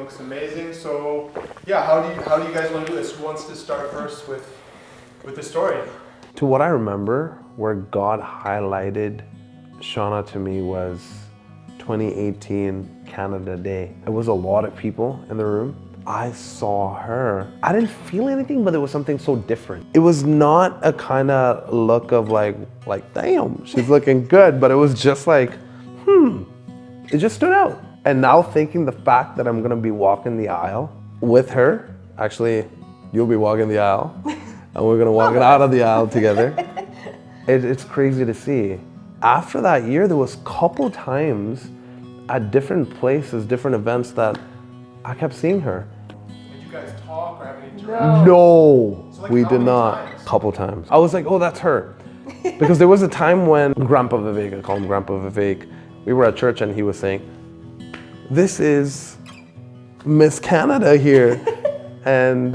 looks amazing. So yeah, how do you guys want to do this? Who wants to start first with the story? To what I remember, where God highlighted Shauna to me was 2018 Canada Day. It was a lot of people in the room. I saw her. I didn't feel anything, but there was something so different. It was not a kind of look of like damn, she's looking good, but it was just like, it just stood out. And now thinking the fact that I'm gonna be walking the aisle with her, actually, you'll be walking the aisle, and we're gonna walk it out of the aisle together. It's crazy to see. After that year, there was a couple times at different places, different events that I kept seeing her. Did you guys talk or have any interaction? No, So, like, we how did many not. times? Couple times. I was like, oh, that's her. Because there was a time when Grandpa Vivek, I call him Grandpa Vivek, we were at church and he was saying, this is Miss Canada here. and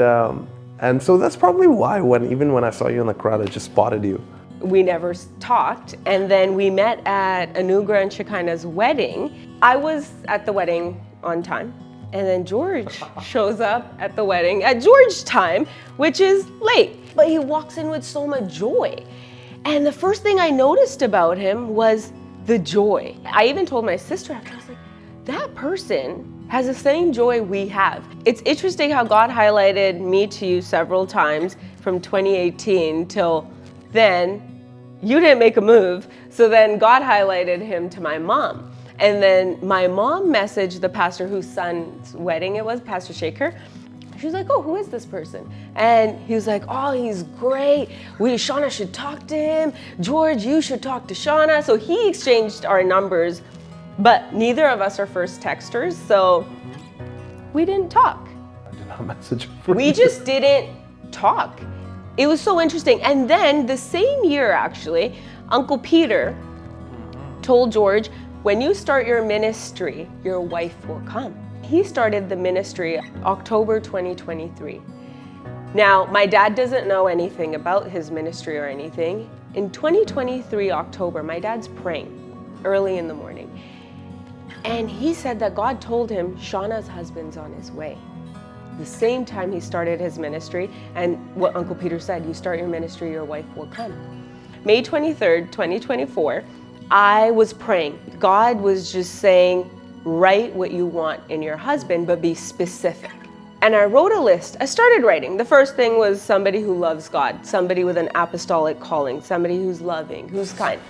so that's probably why even when I saw you in the crowd, I just spotted you. We never talked, and then we met at Anugra and Shekinah's wedding. I was at the wedding on time, and then George shows up at the wedding at George's time, which is late. But he walks in with so much joy. And the first thing I noticed about him was the joy. I even told my sister after, I was like, that person has the same joy we have. It's interesting how God highlighted me to you several times from 2018 till then. You didn't make a move, so then God highlighted him to my mom. And then my mom messaged the pastor whose son's wedding it was, Pastor Shaker. She was like, oh, who is this person? And he was like, oh, he's great. Shauna should talk to him. George, you should talk to Shauna. So he exchanged our numbers, but neither of us are first texters, so we didn't talk. I did not message her. We just didn't talk. It was so interesting. And then the same year, actually, Uncle Peter told George, when you start your ministry, your wife will come. He started the ministry October 2023. Now, my dad doesn't know anything about his ministry or anything. In 2023 October, my dad's praying early in the morning. And he said that God told him Shauna's husband's on his way. The same time he started his ministry, and what Uncle Peter said, you start your ministry, your wife will come. May 23rd, 2024, I was praying. God was just saying, write what you want in your husband, but be specific. And I wrote a list. I started writing. The first thing was somebody who loves God, somebody with an apostolic calling, somebody who's loving, who's kind.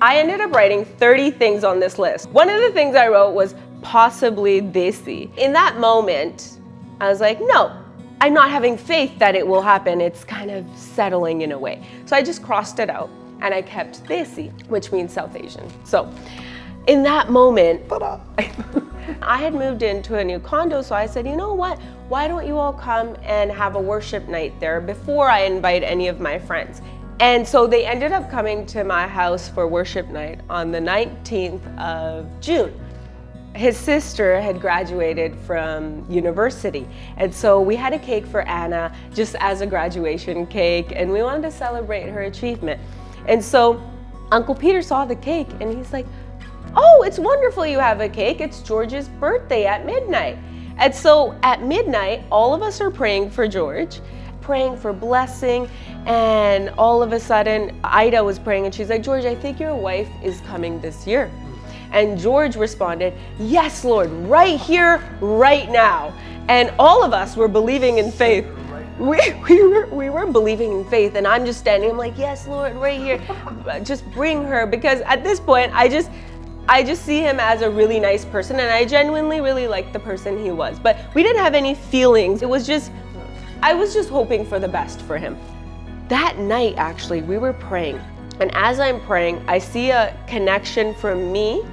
I ended up writing 30 things on this list. One of the things I wrote was possibly desi. In that moment, I was like, no, I'm not having faith that it will happen. It's kind of settling in a way. So I just crossed it out and I kept desi, which means South Asian. So in that moment, I had moved into a new condo, so I said, you know what? Why don't you all come and have a worship night there before I invite any of my friends? And so they ended up coming to my house for worship night on the 19th of June. His sister had graduated from university, and so we had a cake for Anna just as a graduation cake, and we wanted to celebrate her achievement. And so Uncle Peter saw the cake and he's like, oh, it's wonderful you have a cake. It's George's birthday at midnight. And so at midnight, all of us are praying for George, praying for blessing, and all of a sudden, Ida was praying and she's like, George, I think your wife is coming this year. And George responded, yes, Lord, right here, right now. And all of us were believing in faith. We were believing in faith, and I'm just standing, I'm like, yes, Lord, right here, just bring her. Because at this point, I just see him as a really nice person, and I genuinely really liked the person he was. But we didn't have any feelings. It was just, I was just hoping for the best for him. That night, actually, we were praying. And as I'm praying, I see a connection from me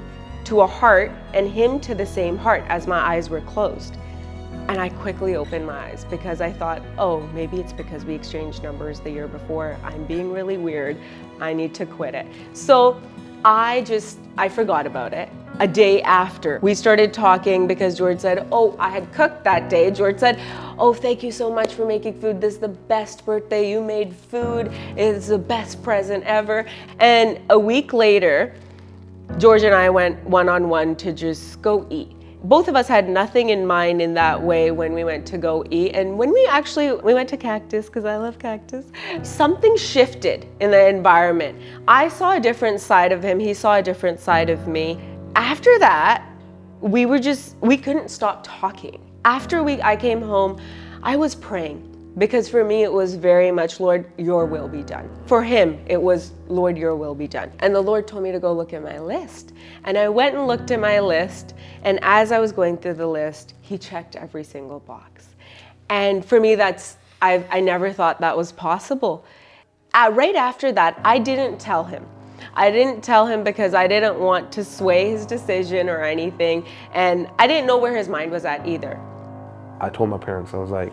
to a heart and him to the same heart as my eyes were closed. And I quickly opened my eyes because I thought, oh, maybe it's because we exchanged numbers the year before. I'm being really weird. I need to quit it. So I forgot about it. A day after, we started talking because George said, oh, I had cooked that day. George said, oh, thank you so much for making food. This is the best birthday. You made food. It's the best present ever. And a week later, George and I went one-on-one to just go eat. both of us had nothing in mind in that way when we went to go eat. And when we went to Cactus, because I love Cactus, something shifted in the environment. I saw a different side of him. He saw a different side of me. After that, we couldn't stop talking. After I came home, I was praying. Because for me, it was very much, Lord, your will be done. For him, it was, Lord, your will be done. And the Lord told me to go look at my list. And I went and looked at my list. And as I was going through the list, he checked every single box. And for me, I never thought that was possible. Right after that, I didn't tell him. I didn't tell him because I didn't want to sway his decision or anything. And I didn't know where his mind was at either. I told my parents, I was like,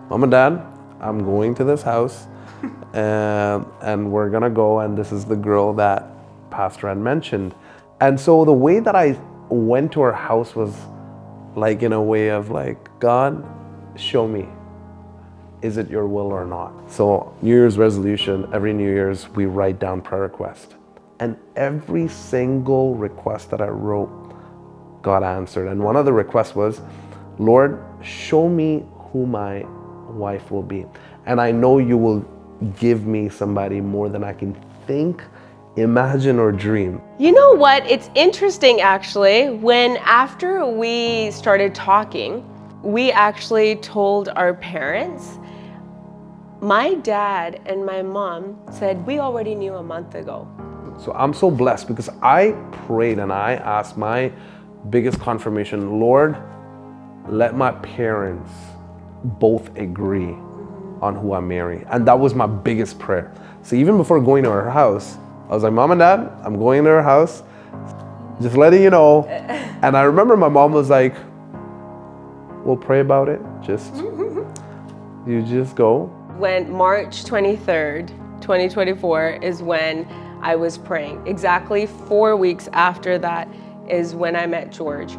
Mom and Dad, I'm going to this house and we're gonna go, and this is the girl that Pastor had mentioned. And so the way that I went to her house was like in a way of like, God, show me, is it your will or not? So New Year's resolution, every New Year's we write down prayer request. And every single request that I wrote, God answered. And one of the requests was, Lord, show me who my wife will be. And I know you will give me somebody more than I can think, imagine, or dream. You know what? It's interesting actually, when after we started talking, we actually told our parents. My dad and my mom said, we already knew a month ago. So I'm so blessed because I prayed and I asked my biggest confirmation, Lord, let my parents both agree on who I marry. And that was my biggest prayer. So even before going to her house, I was like, Mom and Dad, I'm going to her house, just letting you know. And I remember my mom was like, we'll pray about it. You just go. When March 23rd, 2024 is when I was praying. Exactly 4 weeks after that is when I met George.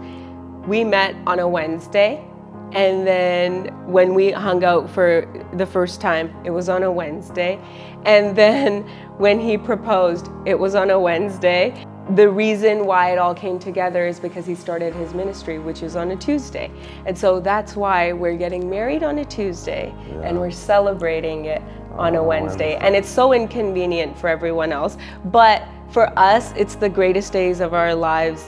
We met on a Wednesday. And then when we hung out for the first time, it was on a Wednesday. And then when he proposed, it was on a Wednesday. The reason why it all came together is because he started his ministry, which is on a Tuesday. And so that's why we're getting married on a Tuesday, and we're celebrating it on a Wednesday. And it's so inconvenient for everyone else. But for us, it's the greatest days of our lives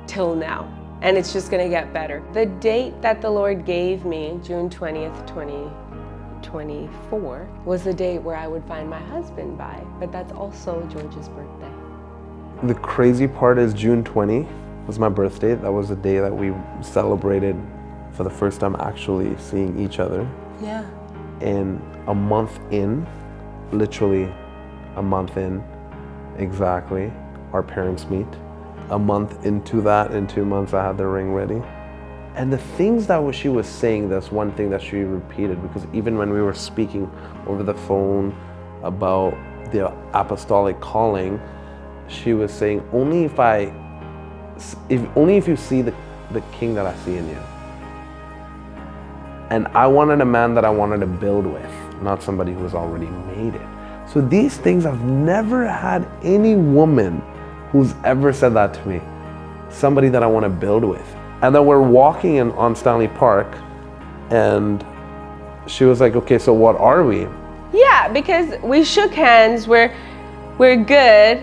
till now. And it's just gonna get better. The date that the Lord gave me, June 20th, 2024, was the date where I would find my husband by, but that's also George's birthday. The crazy part is June 20 was my birthday. That was the day that we celebrated for the first time actually seeing each other. Yeah. And a month in, literally a month in, exactly, our parents meet. A month into that, in 2 months, I had the ring ready. And the things that she was saying, that's one thing that she repeated, because even when we were speaking over the phone about the apostolic calling, she was saying, only if you see the king that I see in you. And I wanted a man that I wanted to build with, not somebody who has already made it. So these things, I've never had any woman who's ever said that to me. Somebody that I want to build with. And then we're walking on Stanley Park, and she was like, okay, so what are we? Yeah, because we shook hands, we're good.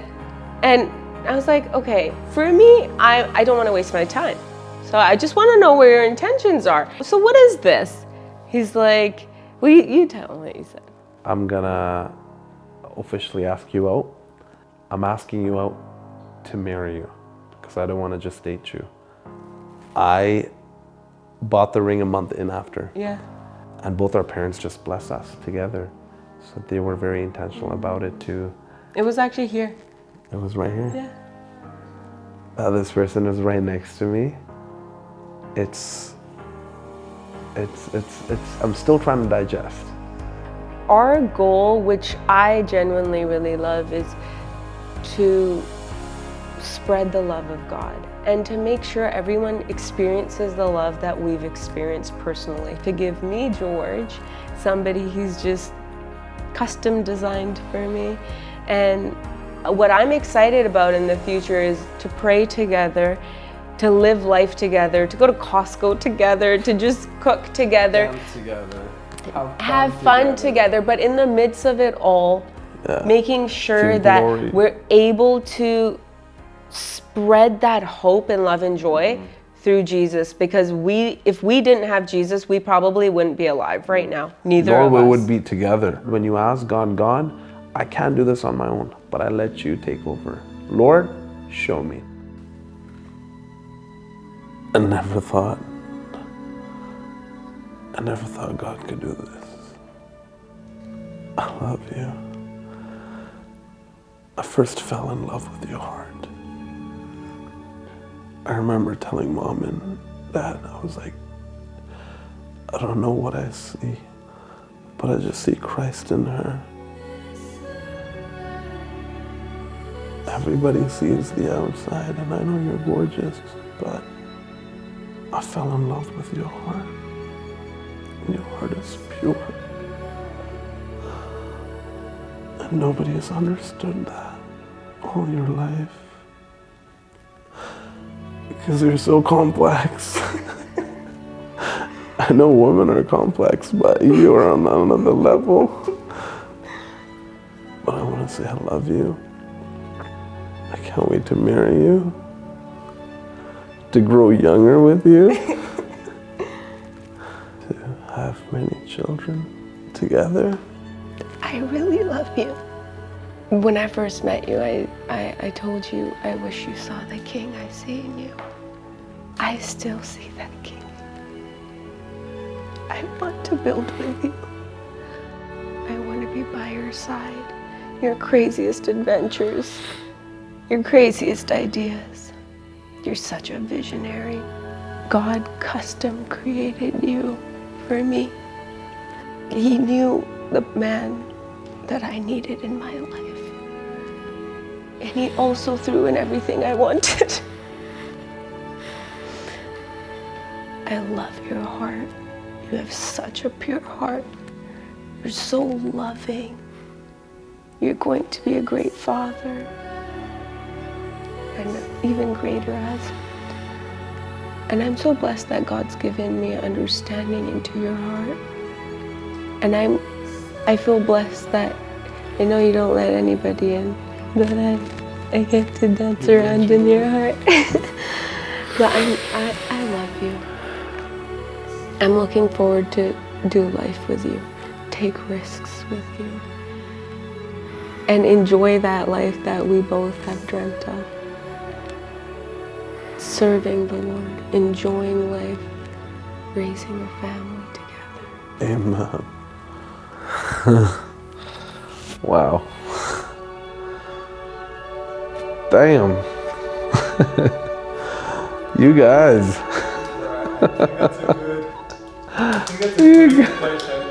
And I was like, okay, for me, I don't want to waste my time. So I just want to know where your intentions are. So what is this? He's like, well, you tell him what you said. I'm gonna officially ask you out. I'm asking you out to marry you, because I don't want to just date you. I bought the ring a month in after. Yeah. And both our parents just blessed us together. So they were very intentional about it too. It was actually here. It was right here. Yeah. This person is right next to me. I'm still trying to digest. Our goal, which I genuinely really love, is to spread the love of God and to make sure everyone experiences the love that we've experienced personally. To give me George, somebody who's just custom designed for me. And what I'm excited about in the future is to pray together to live life together, to go to Costco together, to just cook together, Dance together. have fun together. But in the midst of it all, making sure Give that glory. we're able to spread that hope and love and joy through Jesus, because if we didn't have Jesus, we probably wouldn't be alive right now. Neither Nor of we us. would be together. When you ask God, God, I can't do this on my own, but I let you take over. Lord, show me. I never thought God could do this. I love you. I first fell in love with your heart. I remember telling Mom and Dad, I was like, I don't know what I see, but I just see Christ in her. Everybody sees the outside, and I know you're gorgeous, but I fell in love with your heart. Your heart is pure. And nobody has understood that all your life. Because you're so complex. I know women are complex, but you are on another level. But I want to say I love you. I can't wait to marry you. To grow younger with you. To have many children together. I really love you. When I first met you, I told you, I wish you saw the king I see in you. I still see that king. I want to build with you. I want to be by your side. Your craziest adventures, your craziest ideas. You're such a visionary. God custom created you for me. He knew the man that I needed in my life. And he also threw in everything I wanted. I love your heart. You have such a pure heart. You're so loving. You're going to be a great father and an even greater husband. And I'm so blessed that God's given me understanding into your heart. And I feel blessed that I know you don't let anybody in, but I get to dance around in your heart. But I love you. I'm looking forward to do life with you, take risks with you, and enjoy that life that we both have dreamt of. Serving the Lord, enjoying life, raising a family together. Amen. Wow. Damn. You guys. I think that's a good confession.